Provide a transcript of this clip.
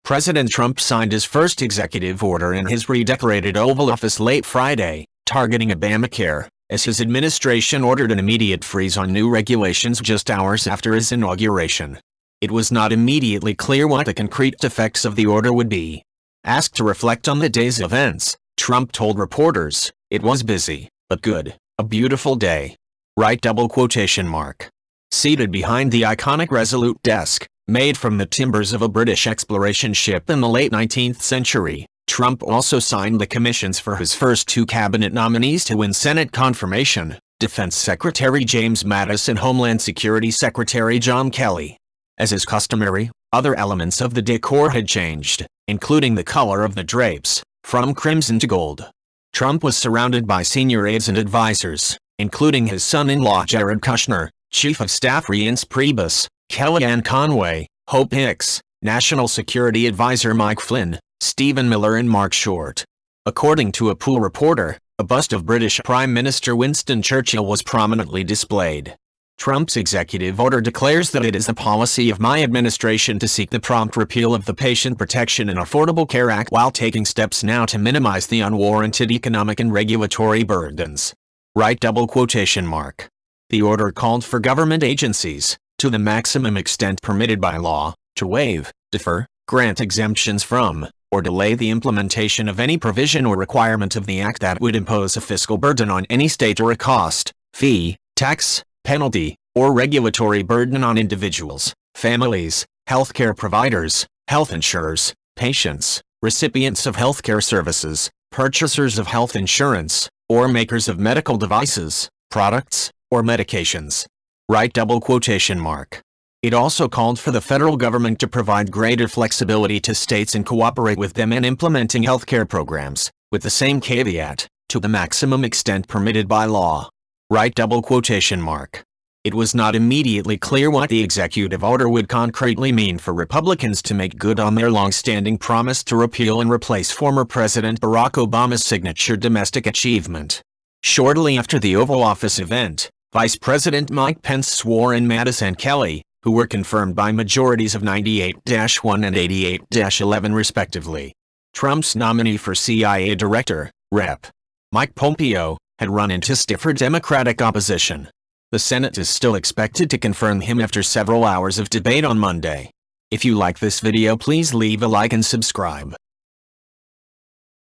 President Trump signed his first executive order in his redecorated Oval Office late Friday, targeting Obamacare, as his administration ordered an immediate freeze on new regulations just hours after his inauguration. It was not immediately clear what the concrete effects of the order would be. Asked to reflect on the day's events, Trump told reporters, "It was busy, but good, a beautiful day." Right double quotation mark. Seated behind the iconic Resolute Desk, made from the timbers of a British exploration ship in the late 19th century, Trump also signed the commissions for his first two cabinet nominees to win Senate confirmation, Defense Secretary James Mattis and Homeland Security Secretary John Kelly. As is customary, other elements of the decor had changed, including the color of the drapes, from crimson to gold. Trump was surrounded by senior aides and advisors, including his son-in-law Jared Kushner, Chief of Staff Reince Priebus, Kellyanne Conway, Hope Hicks, National Security Advisor Mike Flynn, Stephen Miller and Mark Short. According to a Pool reporter, a bust of British Prime Minister Winston Churchill was prominently displayed. Trump's executive order declares that it is the policy of my administration to seek the prompt repeal of the Patient Protection and Affordable Care Act while taking steps now to minimize the unwarranted economic and regulatory burdens. Right double quotation mark. The order called for government agencies, to the maximum extent permitted by law, to waive, defer, grant exemptions from, or delay the implementation of any provision or requirement of the Act that would impose a fiscal burden on any state or a cost, fee, tax, penalty, or regulatory burden on individuals, families, healthcare providers, health insurers, patients, recipients of healthcare services, purchasers of health insurance, or makers of medical devices, products, or medications. Right double quotation mark. It also called for the federal government to provide greater flexibility to states and cooperate with them in implementing healthcare programs, with the same caveat, to the maximum extent permitted by law. Right double quotation mark. It was not immediately clear what the executive order would concretely mean for Republicans to make good on their long-standing promise to repeal and replace former President Barack Obama's signature domestic achievement. Shortly after the Oval Office event, Vice President Mike Pence swore in Mattis and Kelly, who were confirmed by majorities of 98-1 and 88-11 respectively. Trump's nominee for CIA Director, Rep. Mike Pompeo, had run into stiffer Democratic opposition. The Senate is still expected to confirm him after several hours of debate on Monday. If you like this video, please leave a like and subscribe.